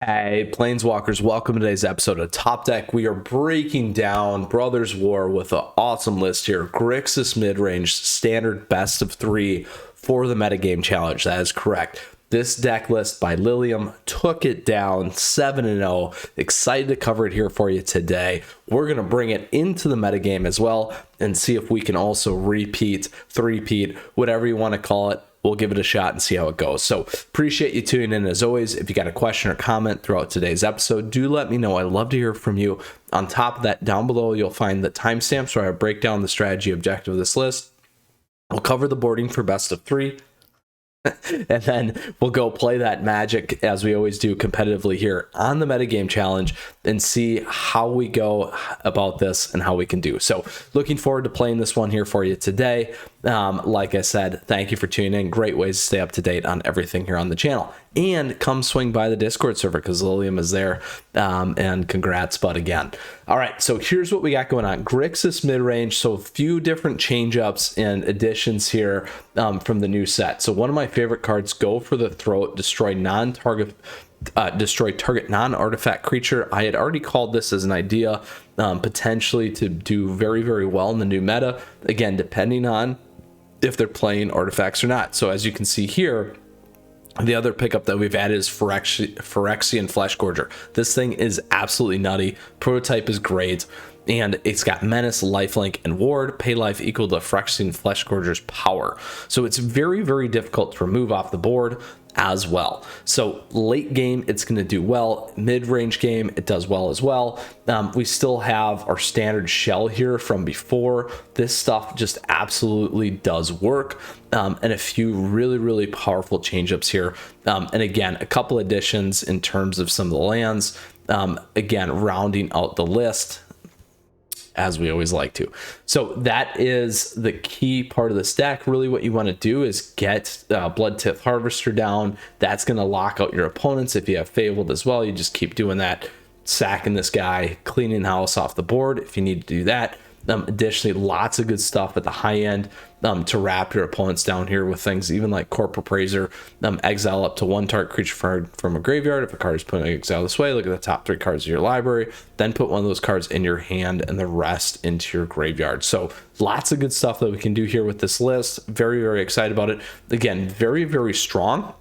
Hey, Planeswalkers, welcome to today's episode of Top Deck. We are breaking down Brothers War with an awesome list here. Grixis Midrange, standard best of 3 for the Metagame Challenge. That is correct. This deck list by Lilium took it down 7-0. Excited to cover it here for you today. We're going to bring it into the metagame as well and see if we can also repeat, three-peat, whatever you want to call it. We'll give it a shot and see how it goes. So appreciate you tuning in as always. If you got a question or comment throughout today's episode, do let me know. I'd love to hear from you. On top of that, down below, you'll find the timestamps where I break down the strategy objective of this list. We'll cover the boarding for best of 3. And then we'll go play that Magic as we always do competitively here on the Metagame Challenge and see how we go about this and how we can do. So looking forward to playing this one here for you today. Like I said, thank you for tuning in. Great ways to stay up to date on everything here on the channel. And come swing by the Discord server because Lilium is there. And congrats, bud, again. All right, so here's what we got going on. Grixis Midrange, so a few different change-ups and additions here from the new set. So one of my favorite cards, Go for the Throat, destroy target non-artifact creature. I had already called this as an idea potentially to do very, very well in the new meta. Again, depending on if they're playing artifacts or not. So as you can see here, the other pickup that we've added is Phyrexian Fleshgorger. This thing is absolutely nutty. Prototype is great. And it's got Menace, Lifelink, and Ward. Pay life equal to Phyrexian Fleshgorger's power. So it's very, very difficult to remove off the board as well. So late game, it's going to do well. Mid-range game, it does well as well. We still have our standard shell here from before. This stuff just absolutely does work. And a few really, really powerful change-ups here. And again, a couple additions in terms of some of the lands. Again, rounding out the list, as we always like to. So that is the key part of this deck. Really what you want to do is get Bloodtith Harvester down. That's going to lock out your opponents. If you have Fabled as well, you just keep doing that, sacking this guy, cleaning the house off the board if you need to do that. Additionally, lots of good stuff at the high end to wrap your opponents down here with things even like Corporal Praiser, exile up to 1 target creature from a graveyard. If a card is put in exile this way, look at the top 3 cards of your library, then put one of those cards in your hand and the rest into your graveyard. So lots of good stuff that we can do here with this list. Very, very excited about it. Again, very, very strong.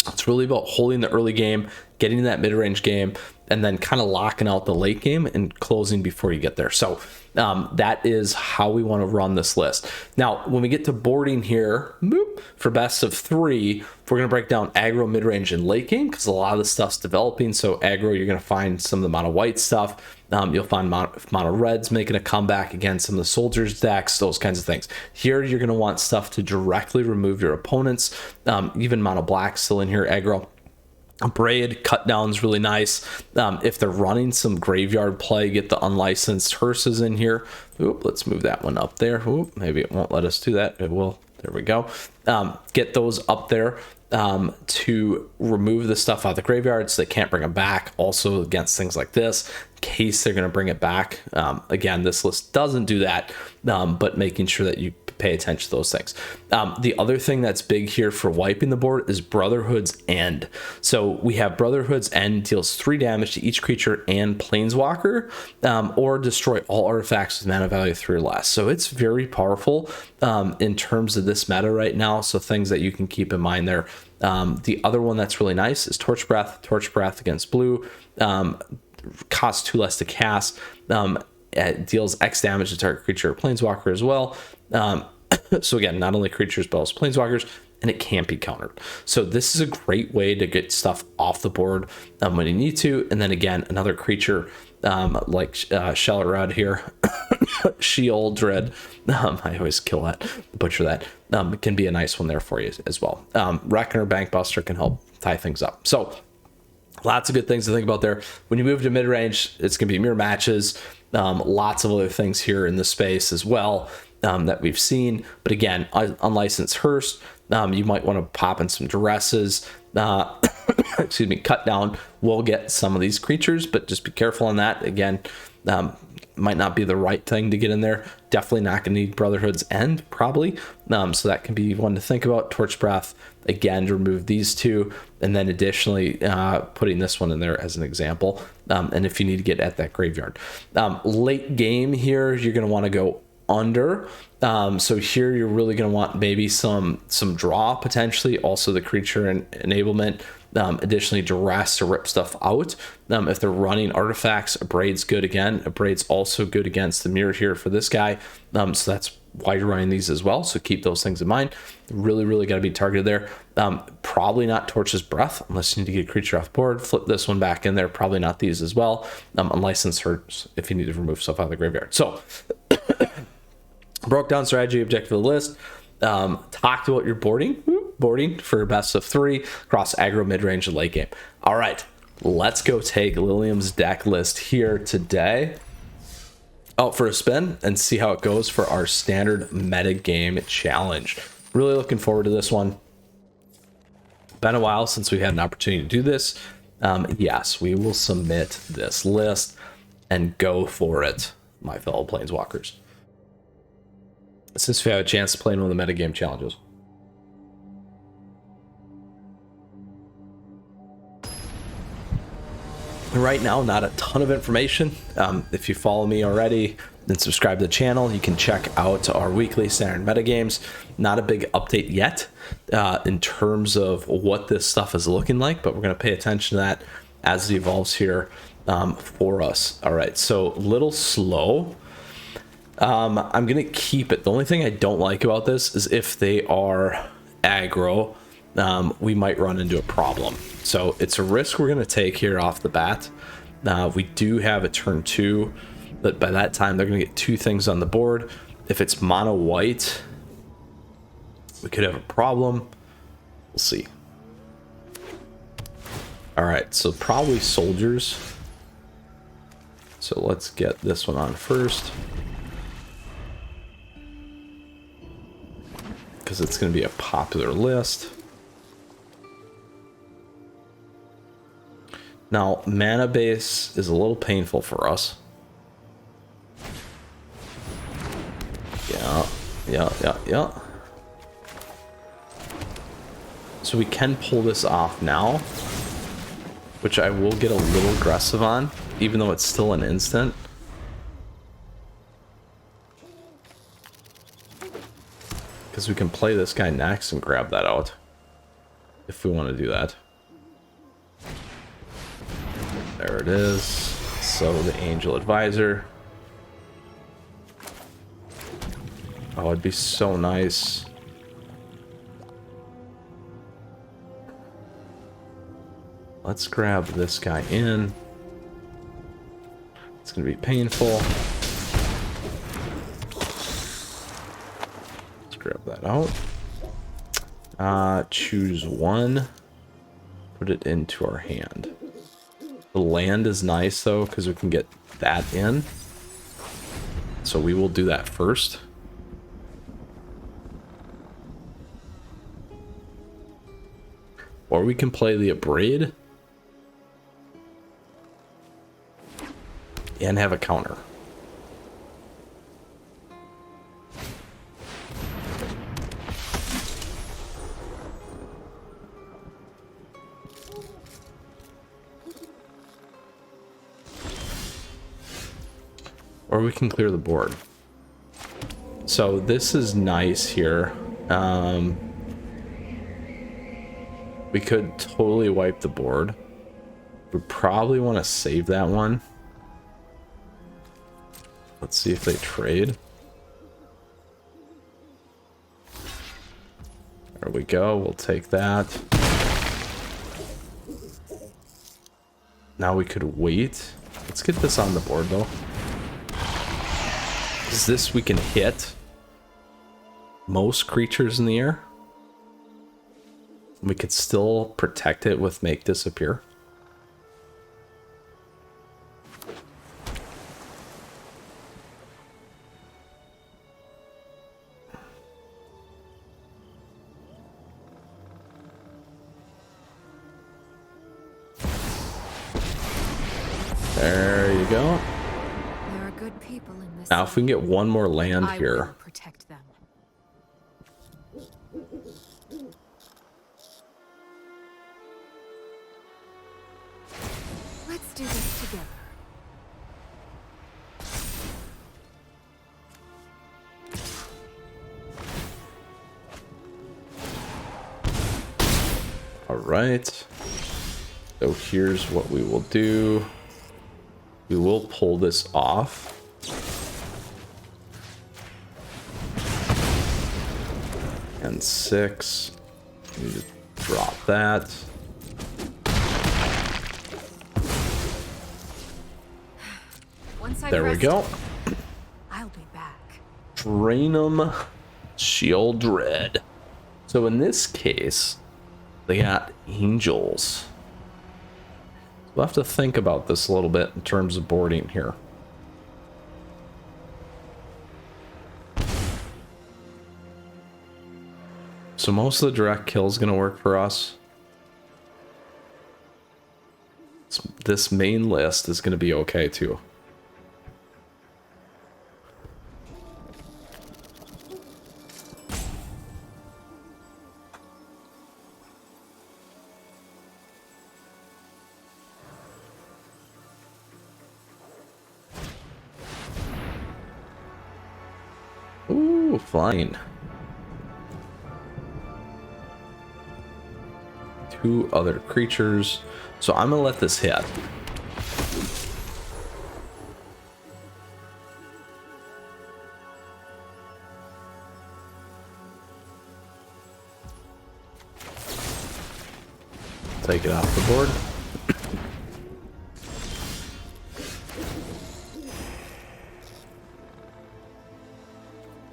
It's really about holding the early game, getting that mid-range game, and then kind of locking out the late game and closing before you get there. So that is how we want to run this list. Now, when we get to boarding here, for best of 3, we're going to break down aggro, mid-range, and late game because a lot of the stuff's developing. So aggro, you're going to find some of the mono white stuff. You'll find mono reds making a comeback against some of the soldiers decks, those kinds of things. Here, you're going to want stuff to directly remove your opponents. Even mono black still in here, aggro. Braid cut down's really nice. If they're running some graveyard play, get the unlicensed hearses in here. Oop, let's move that one up there. Oop, maybe it won't let us do that. It will. There we go. Get those up there to remove the stuff out of the graveyard so they can't bring them back. Also against things like this, in case they're going to bring it back. Again, this list doesn't do that, but making sure that you pay attention to those things. The other thing that's big here for wiping the board is Brotherhood's End. So we have Brotherhood's End deals 3 damage to each creature and planeswalker, or destroy all artifacts with mana value 3 or less. So it's very powerful in terms of this meta right now. So things that you can keep in mind there. The other one that's really nice is Torch Breath. Torch Breath against blue costs 2 less to cast. It deals X damage to target creature or planeswalker as well. So again, not only creatures but also planeswalkers, and it can't be countered. So this is a great way to get stuff off the board when you need to. And then again, another creature like Shellerad here, Shieldred. I always butcher that. It can be a nice one there for you as well. Reckoner, Bankbuster can help tie things up. So lots of good things to think about there. When you move to mid-range, it's going to be mirror matches. Lots of other things here in the space as well that we've seen. But again, unlicensed Hearst, you might want to pop in some Duresses. excuse me, cut down will get some of these creatures, but just be careful on that. Again, might not be the right thing to get in there. Definitely not going to need Brotherhood's End, probably. So that can be one to think about. Torch Breath, again, to remove these two, and then additionally putting this one in there as an example. And if you need to get at that graveyard. Late game here, you're going to want to go under. So here you're really going to want maybe some draw potentially, also the creature and enablement, additionally duress to rip stuff out. If they're running artifacts, Abraid's good again. Abraid's also good against the mirror here for this guy. So that's why you're running these as well. So keep those things in mind. Really got to be targeted there. Probably not Torch's Breath unless you need to get a creature off board. Flip this one back in there. Probably not these as well. Unlicensed Hurts if you need to remove stuff out of the graveyard. So broke down strategy, objective of the list. Talked about your boarding for best of 3 across aggro, mid-range, and late game. All right, let's go take Lilium's deck list here today out for a spin and see how it goes for our standard metagame challenge. Really looking forward to this one. Been a while since we had an opportunity to do this. Yes, we will submit this list and go for it, my fellow planeswalkers, since we have a chance to play in one of the metagame challenges. Right now, not a ton of information. If you follow me already and subscribe to the channel, you can check out our weekly standard metagames. Not a big update yet in terms of what this stuff is looking like, but we're going to pay attention to that as it evolves here for us. All right, so a little slow. I'm going to keep it. The only thing I don't like about this is if they are aggro, we might run into a problem. So it's a risk we're going to take here off the bat. We do have a turn 2, but by that time they're going to get 2 things on the board. If it's mono white, we could have a problem. We'll see. All right, so probably soldiers. So let's get this one on first, because it's going to be a popular list. Now, mana base is a little painful for us. Yeah. So we can pull this off now, which I will get a little aggressive on, even though it's still an instant. Because we can play this guy next and grab that out, if we want to do that. There it is. So the Angel Advisor. Oh, it'd be so nice. Let's grab this guy in. It's gonna be painful. Let's grab that out. Choose one. Put it into our hand. The land is nice though, because we can get that in. So we will do that first. Or we can play the Abraid and have a counter. Or we can clear the board. So this is nice here. We could totally wipe the board. We probably want to save that one. Let's see if they trade. There we go. We'll take that. Now we could wait. Let's get this on the board though. Is this we can hit most creatures in the air? We could still protect it with Make Disappear. There you go. There are good people in this. Now, if we can get one more land I here. will protect them. Let's do this together. All right. So here's what we will do. We will pull this off. And 6. We just drop that. There we go. I'll be back. Drain 'em. Shield Dread. So in this case, they got angels. We'll have to think about this a little bit in terms of boarding here. So most of the direct kill is going to work for us. This main list is going to be okay too. Ooh, flying. 2 other creatures. So I'm gonna let this hit. Take it off the board.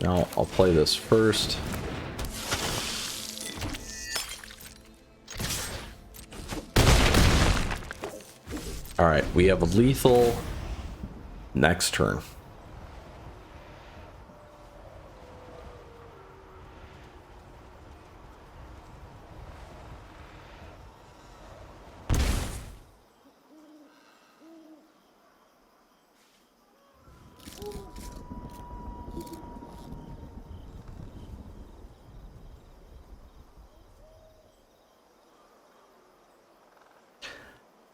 Now I'll play this first. All right, we have a lethal next turn.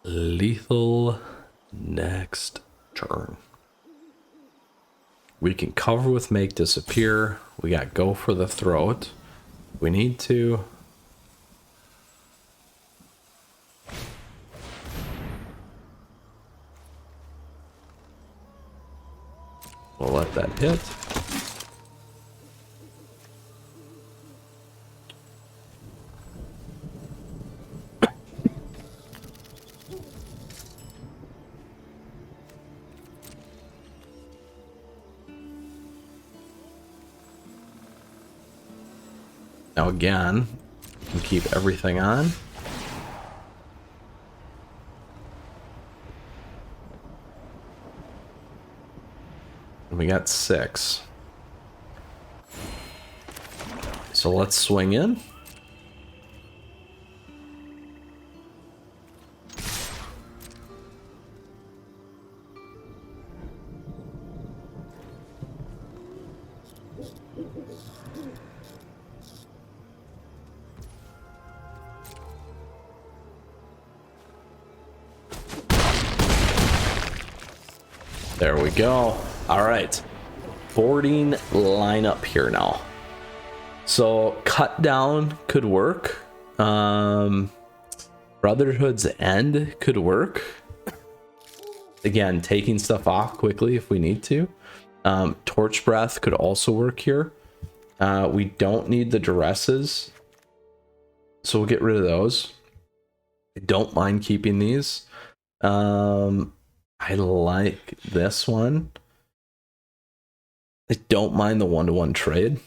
Lethal next turn. We can cover with Make Disappear. We got Go for the Throat. We need to. We'll let that hit. Now again, we can keep everything on. And we got 6. So let's swing in. There we go. All right. Boarding lineup here now. So cut down could work. Brotherhood's End could work. Again, taking stuff off quickly if we need to. Torch Breath could also work here. We don't need the duresses, so we'll get rid of those. I don't mind keeping these. I like this one. I don't mind the 1-to-1 trade.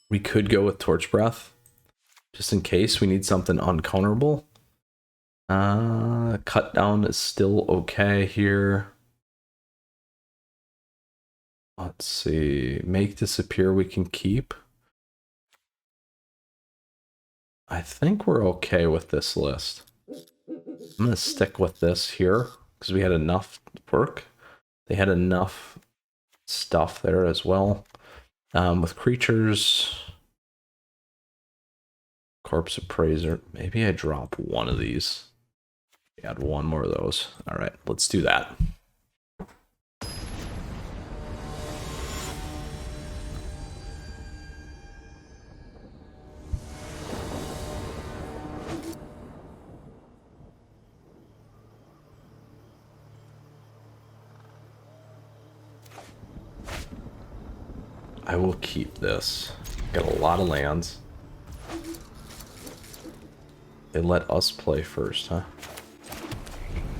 We could go with Torch Breath, just in case we need something uncounterable. Cut down is still okay here. Let's see. Make Disappear we can keep. I think we're okay with this list. I'm gonna stick with this here because we had enough work. They had enough stuff there as well. With creatures, corpse appraiser. Maybe I drop one of these. Add one more of those. All right, let's do that. I will keep this. Got a lot of lands. They let us play first, huh?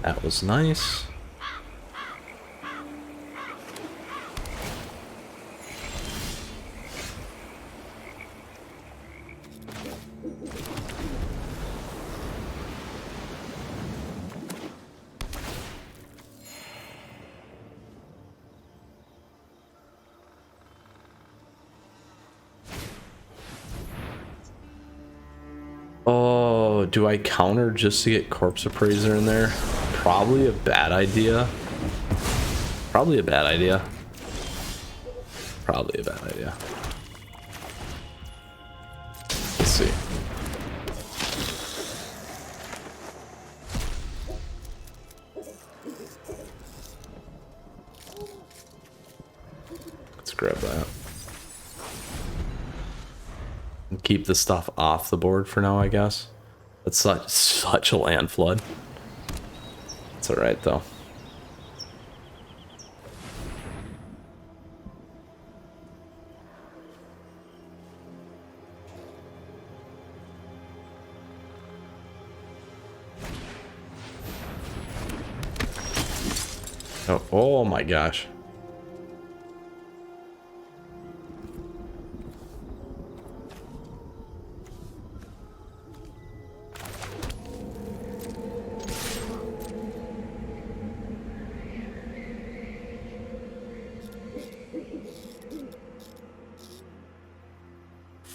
That was nice. Oh, do I counter just to get Corpse Appraiser in there? Probably a bad idea. Probably a bad idea. Probably a bad idea. Let's see. Let's grab that. And keep the stuff off the board for now, I guess. That's such a land flood. It's alright though. Oh my gosh.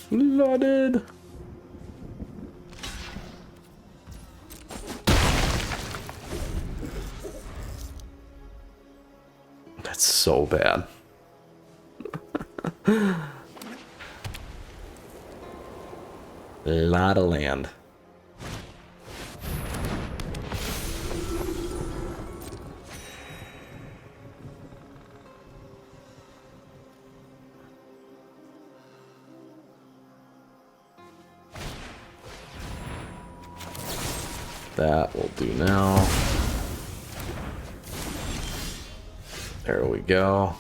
Flooded. That's so bad. A lot of land. That will do now. There we go.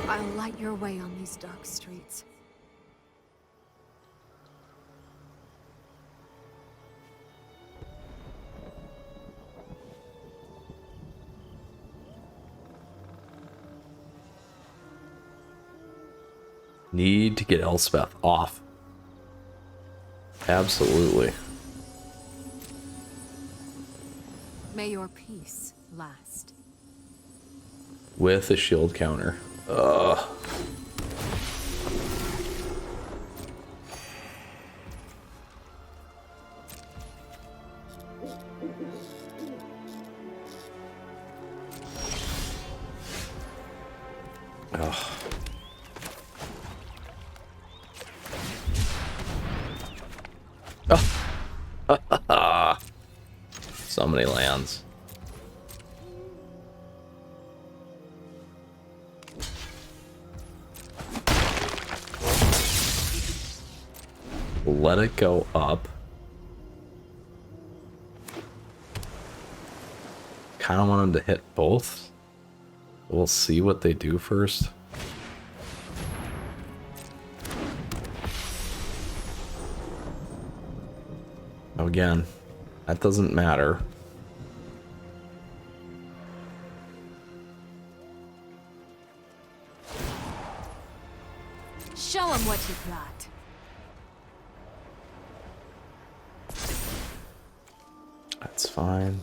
I'll light your way on these dark streets. Need to get Elspeth off. Absolutely. May your peace last. With a shield counter. Ugh. Ugh. Oh. So many lands. Let it go up. Kind of want him to hit both. We'll see what they do first. Again, that doesn't matter. Show him what you got. That's fine.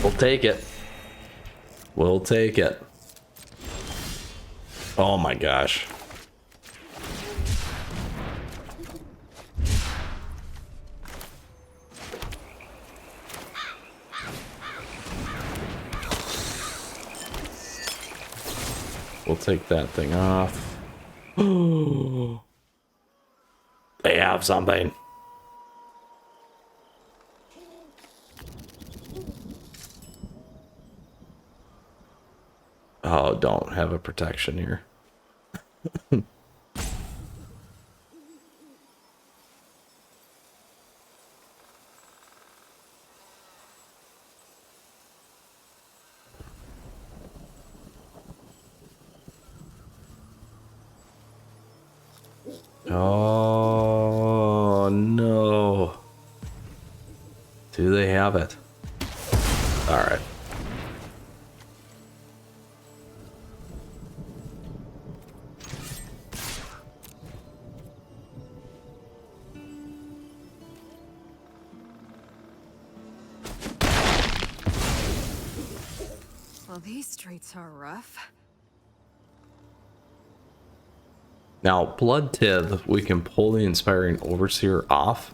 We'll take it. We'll take it. Oh my gosh. We'll take that thing off. They have something. Oh, don't have a protection here. Oh, no. Do they have it? All right. Well, these streets are rough. Now, Blood Tithe, we can pull the Inspiring Overseer off.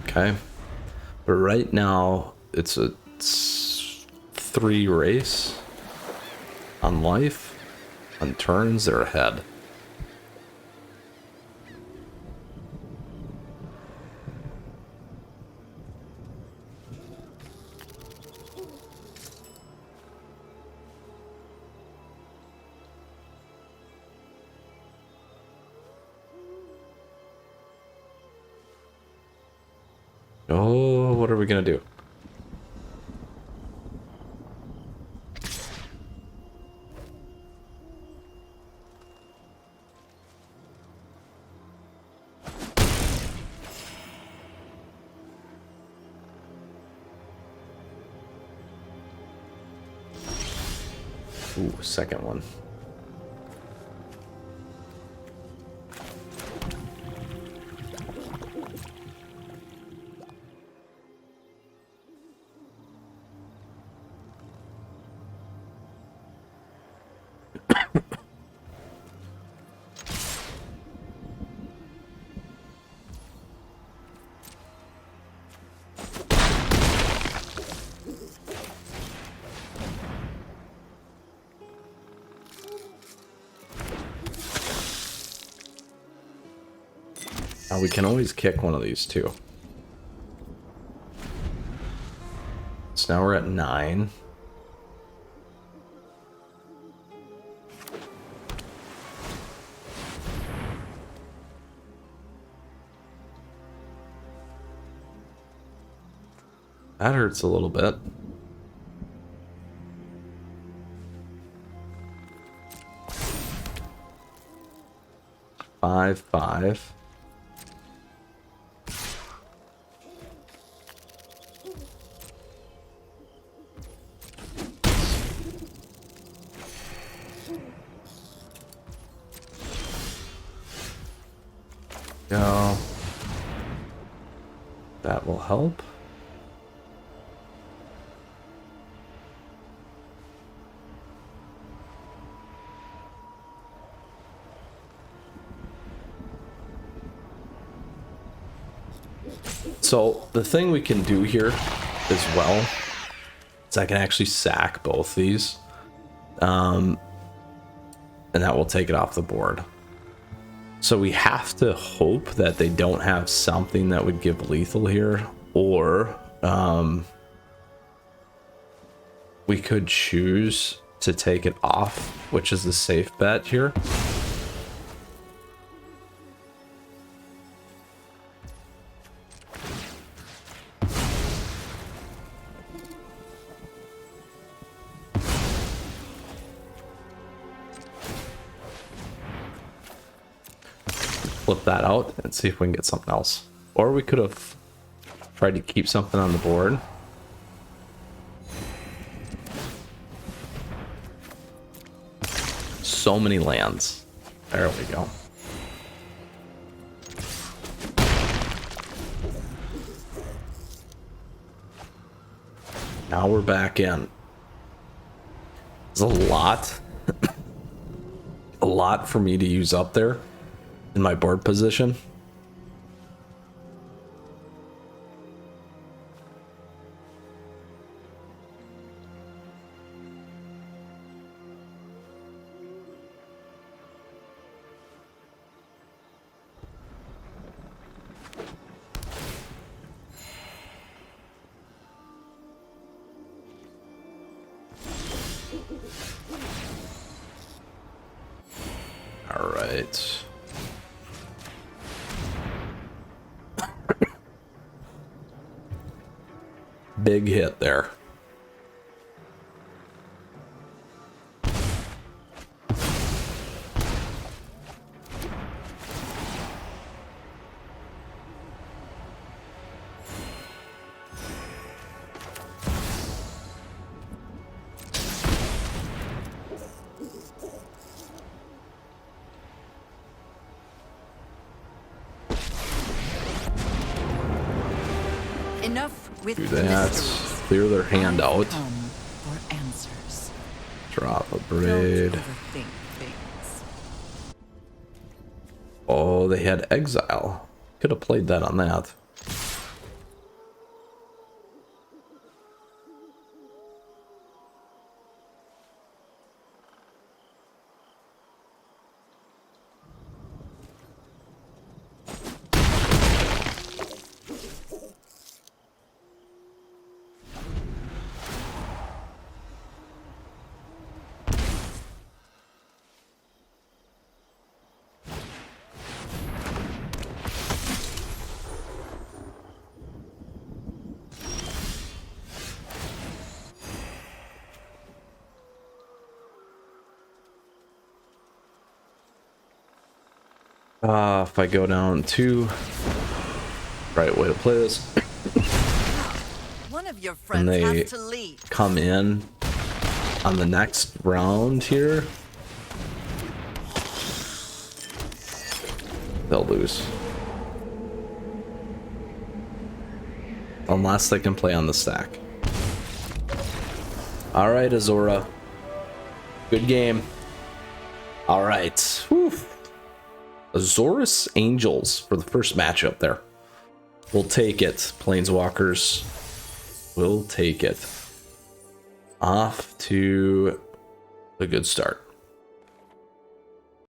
Okay. But right now, it's a 3 race. On life. On turns, they're ahead. Oh, what are we gonna do? Ooh, second one. Now we can always kick one of these too. So now we're at 9. That hurts a little bit. Five, 5. Go. That will help. So the thing we can do here as well is I can actually sack both these And that will take it off the board. So we have to hope that they don't have something that would give lethal here, or we could choose to take it off, which is the safe bet here. Flip that out and see if we can get something else. Or we could have tried to keep something on the board. So many lands. There we go. Now we're back in. There's a lot. A lot for me to use up there in my board position. All right. Big hit there. Enough with Do that. mysteries. Clear their hand out. Come for answers. Drop a Don't braid. overthink things. Oh, they had exile. Could have played that on that. If I go down to right way to play this, One of your and friends they has to leave. come in on the next round here, they'll lose. Unless they can play on the stack. All right, Azora. Good game. All right. Whew. Azorus Angels for the first matchup there. We'll take it. Planeswalkers. We'll take it. Off to a good start.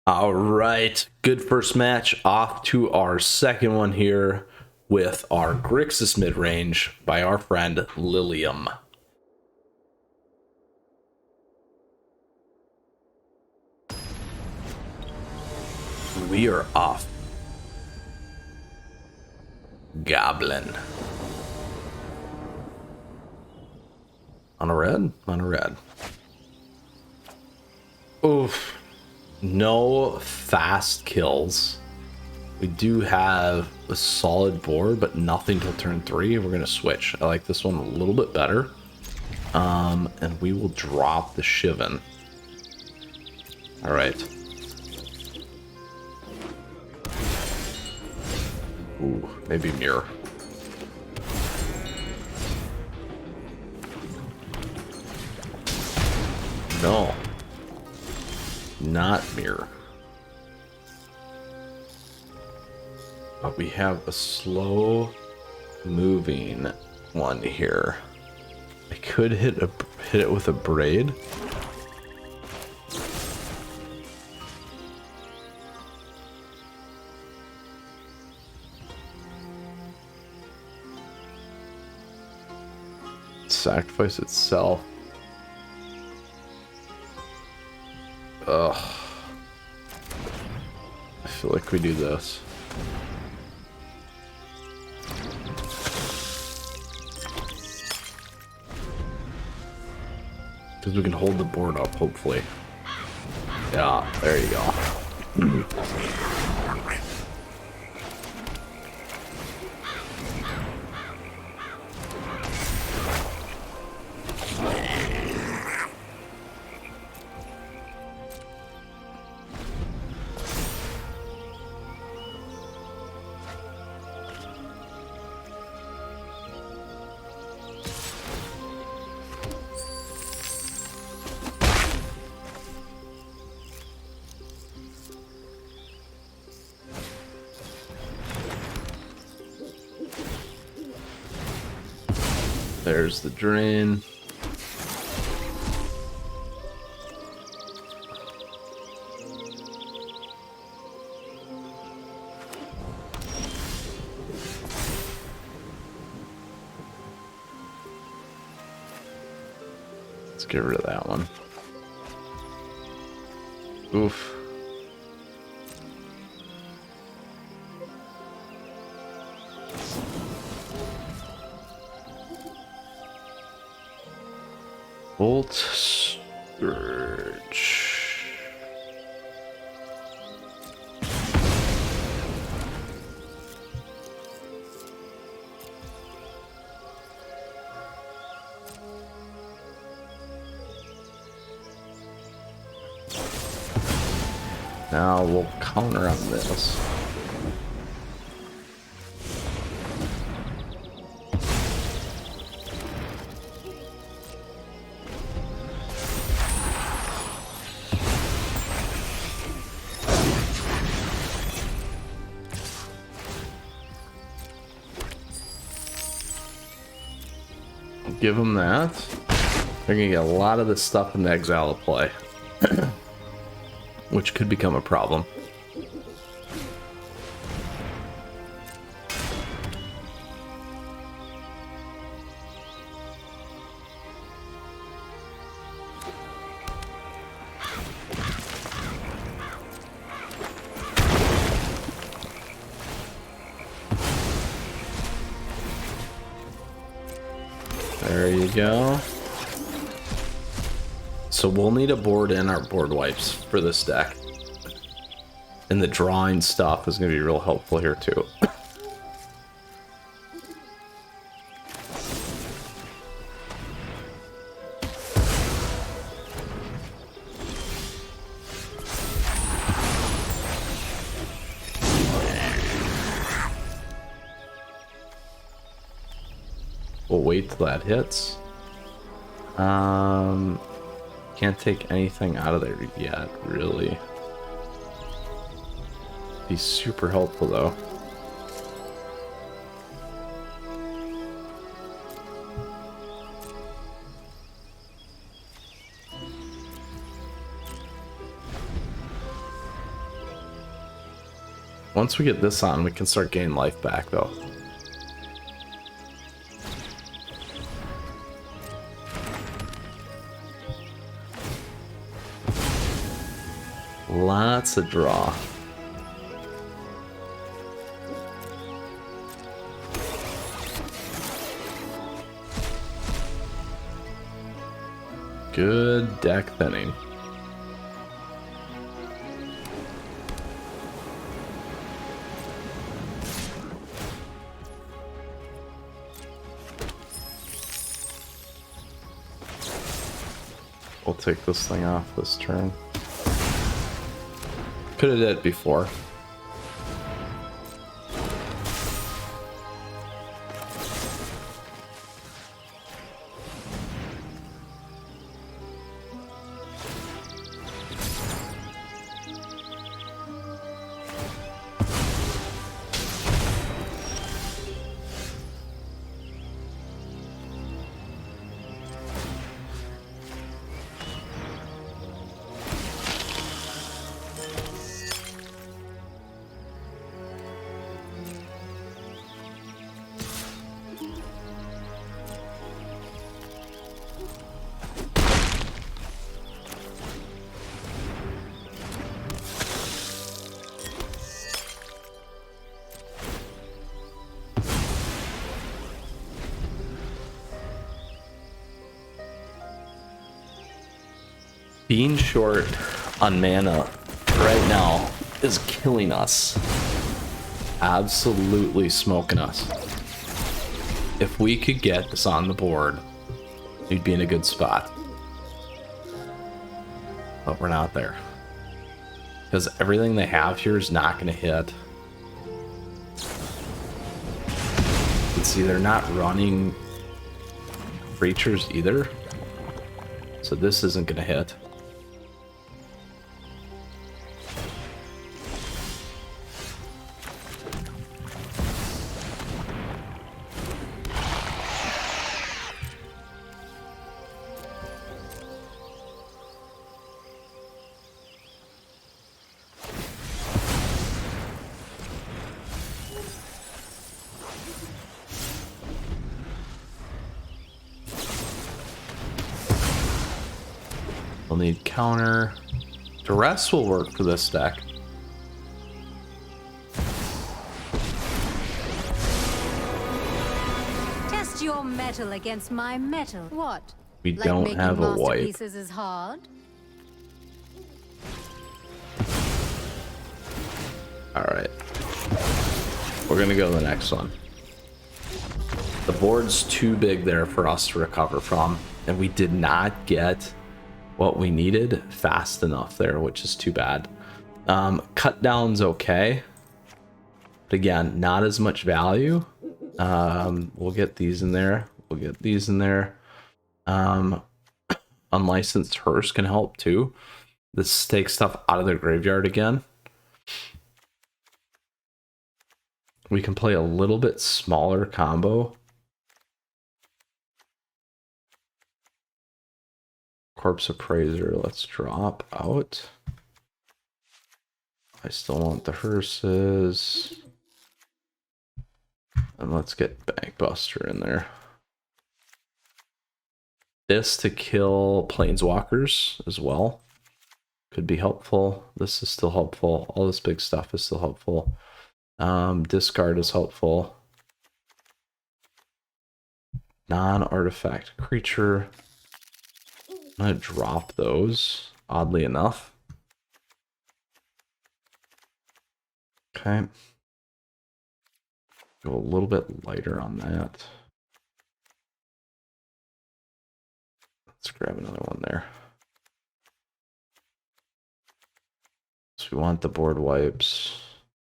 All right. Good first match. Off to our second one here with our Grixis Midrange by our friend Lilium. We are off. Goblin. On a red? On a red. Oof. No fast kills. We do have a solid board, but nothing till turn 3. We're going to switch. I like this one a little bit better. And we will drop the Shivan. All right. Ooh, maybe mirror. No. Not mirror. But we have a slow moving one here. I could hit it with a braid. sacrifice itself. Ugh. I feel like we do this. Because we can hold the board up, hopefully. Yeah, there you go. There's the drain. Let's get rid of that one. Oof. Bolt Surge. Now we'll counter on this. Give them that. They're gonna get a lot of this stuff in the exile to play, which could become a problem. There you go. So we'll need a board and our board wipes for this deck. And the drawing stuff is going to be real helpful here too. We'll wait till that hits. Can't take anything out of there yet, really. Be super helpful though. Once we get this on, we can start gaining life back though. Lots of draw. Good deck thinning. We'll take this thing off this turn. Could have did it before. Being short on mana right now is killing us. Absolutely smoking us. If we could get this on the board, we'd be in a good spot. But we're not there. Because everything they have here is not going to hit. You can see they're not running creatures either. So this isn't going to hit. We'll need counter. Duress will work for this deck. Test your metal against my metal. What? We Like don't making have a wipe. masterpieces is hard? Alright. We're gonna go to the next one. The board's too big there for us to recover from, and we did not get what we needed fast enough there, which is too bad. Cut down's okay, but again, not as much value. We'll get these in there. We'll get these in there. Unlicensed Hearse can help too. This takes stuff out of their graveyard again. We can play a little bit smaller combo. Corpse Appraiser, let's drop out. I still want the hearses. And let's get Bankbuster in there. This to kill Planeswalkers as well. Could be helpful. This is still helpful. All this big stuff is still helpful. Discard is helpful. Non-artifact creature. I'm gonna drop those, oddly enough. Okay. Go a little bit lighter on that. Let's grab another one there. So we want the board wipes.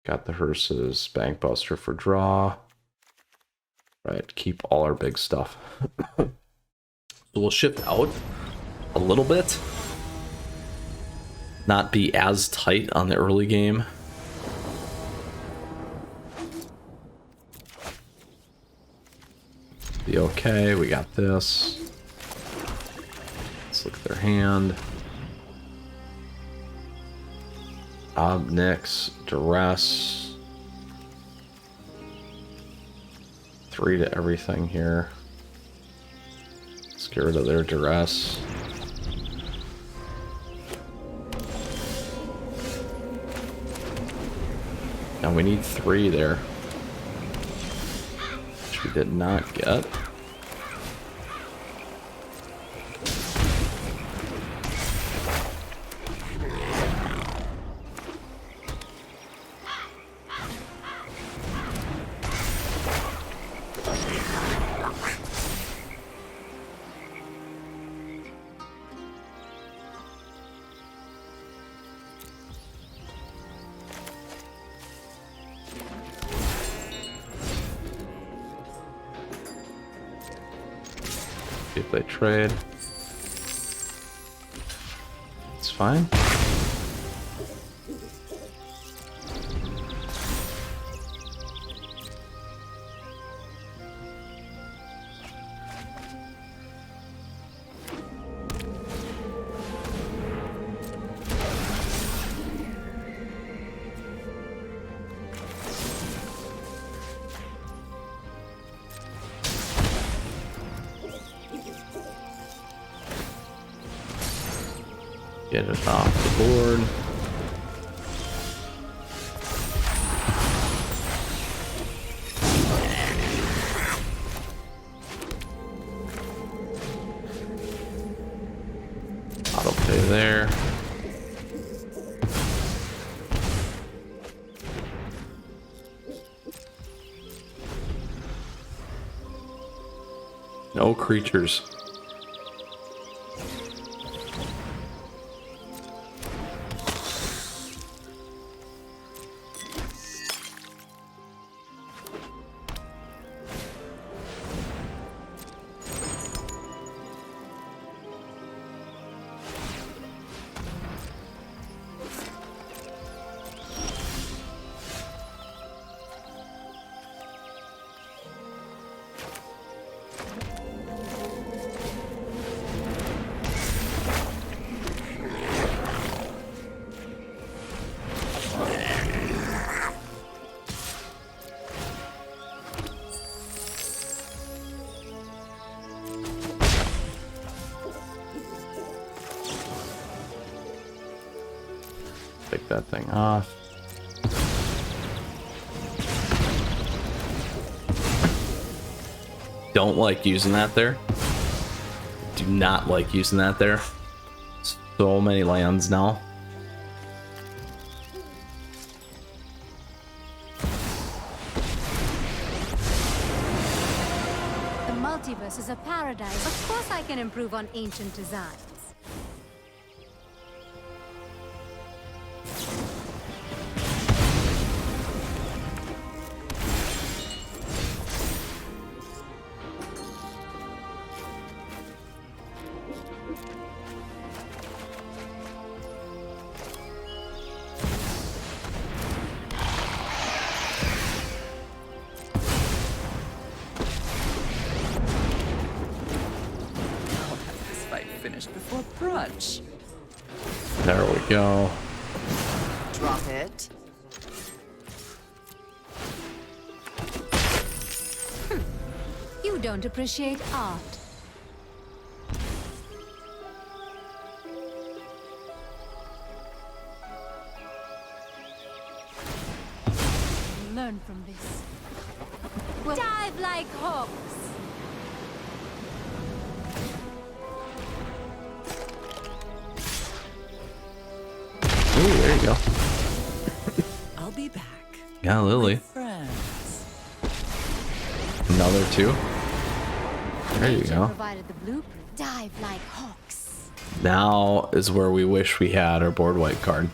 Got the hearses, Bankbuster for draw. Right, keep all our big stuff. So we'll shift out a little bit. Not be as tight on the early game. Be okay, we got this. Let's look at their hand. Obnix, Duress. 3 to everything here. Let's get rid of their Duress. Now we need 3 there, which we did not get. See if they trade. It's fine. Get it off the board. Auto pay there. No creatures. Take that thing off. Don't like using that there. Do not like using that there. So many lands now. The multiverse is a paradise. Of course I can improve on ancient designs. Before brunch. There we go. Drop it. You don't appreciate art. Learn from this. We'll dive like hawks. Ooh, there you go. I'll be back. Yeah, Lily. Friends. Another two. There you Nature go. provided the blueprint. Dive like hawks. Now is where we wish we had our board wipe card.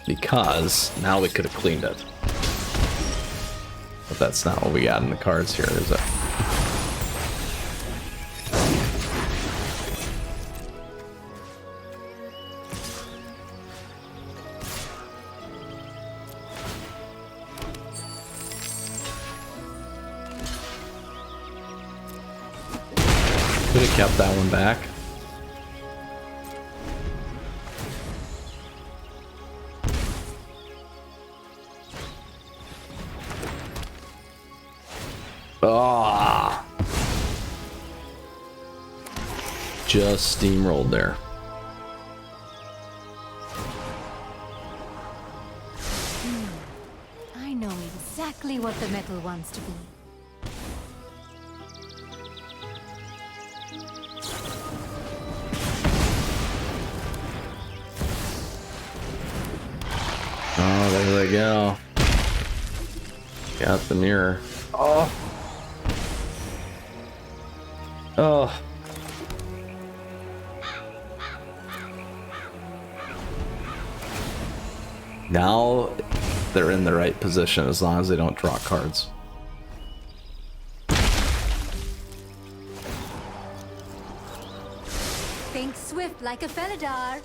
Because now we could have cleaned it. But that's not what we got in the cards here, is it? Could have kept that one back. Ah! Just steamrolled there. I know exactly what the metal wants to be. Oh, there they go. Got the mirror. Oh. Oh. Now they're in the right position as long as they don't draw cards. Think swift like a Felidar.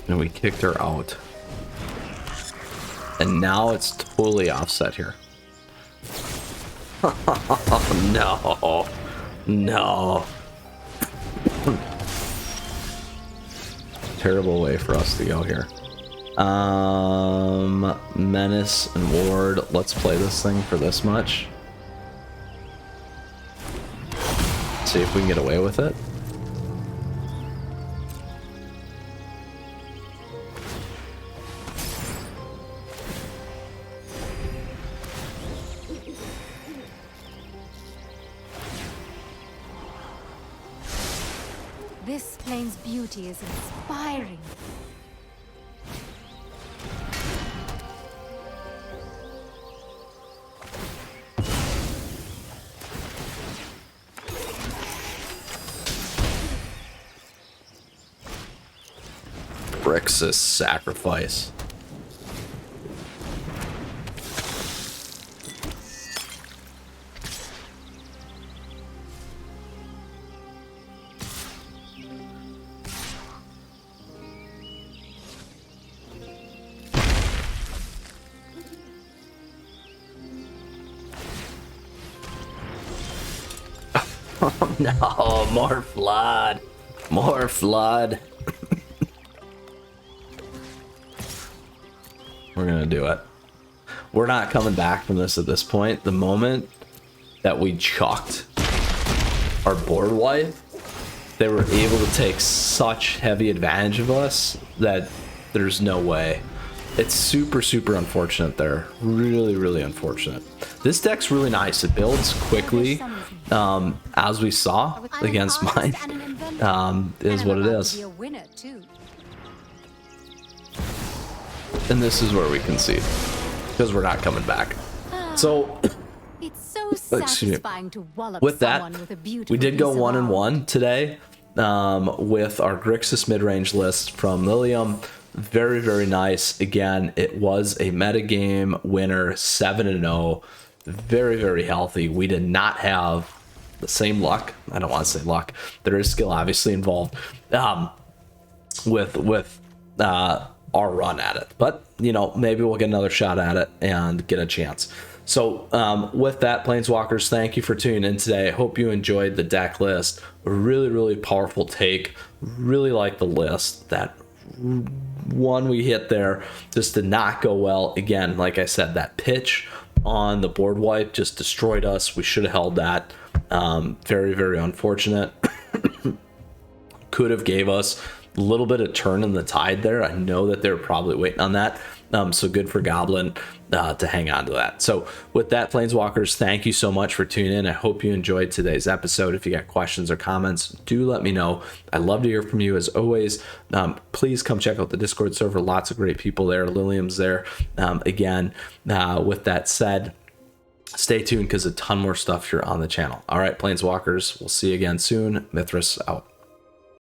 And we kicked her out. And now it's totally offset here. No. No. Terrible way for us to go here. Menace and Ward. Let's play this thing for this much. See if we can get away with it. This plane's beauty is inspiring. Grixis sacrifice. Oh no, more flood. More flood. We're gonna do it. We're not coming back from this at this point. The moment that we chucked our board wipe, they were able to take such heavy advantage of us that there's no way. It's super, super unfortunate there. Really, really unfortunate. This deck's really nice. It builds quickly, as we saw against mine. Is what it is. And this is where we concede, because we're not coming back. So, It's so satisfying to wallop with that, someone with a beautiful we did go piece of 1-1 today with our Grixis Midrange list from Lilium. Very, very nice. Again, it was a metagame winner, 7-0. Very, very healthy. We did not have the same luck. I don't want to say luck. There is skill obviously involved with our run at it. But, you know, maybe we'll get another shot at it and get a chance. So with that, Planeswalkers, thank you for tuning in today. I hope you enjoyed the deck list. A really, really powerful take. Really like the list. That one we hit there just did not go well. Again, like I said, that pitch on the board wipe just destroyed us. We should have held that. Very, very unfortunate. Could have gave us a little bit of turn in the tide there. I know that they were probably waiting on that. So good for Goblin to hang on to that. So with that, Planeswalkers, thank you so much for tuning in. I hope you enjoyed today's episode. If you got questions or comments, do let me know. I'd love to hear from you as always. Please come check out the Discord server. Lots of great people there. Lilium's there. Again, with that said, stay tuned because a ton more stuff here on the channel. All right, Planeswalkers, we'll see you again soon. Mythras out.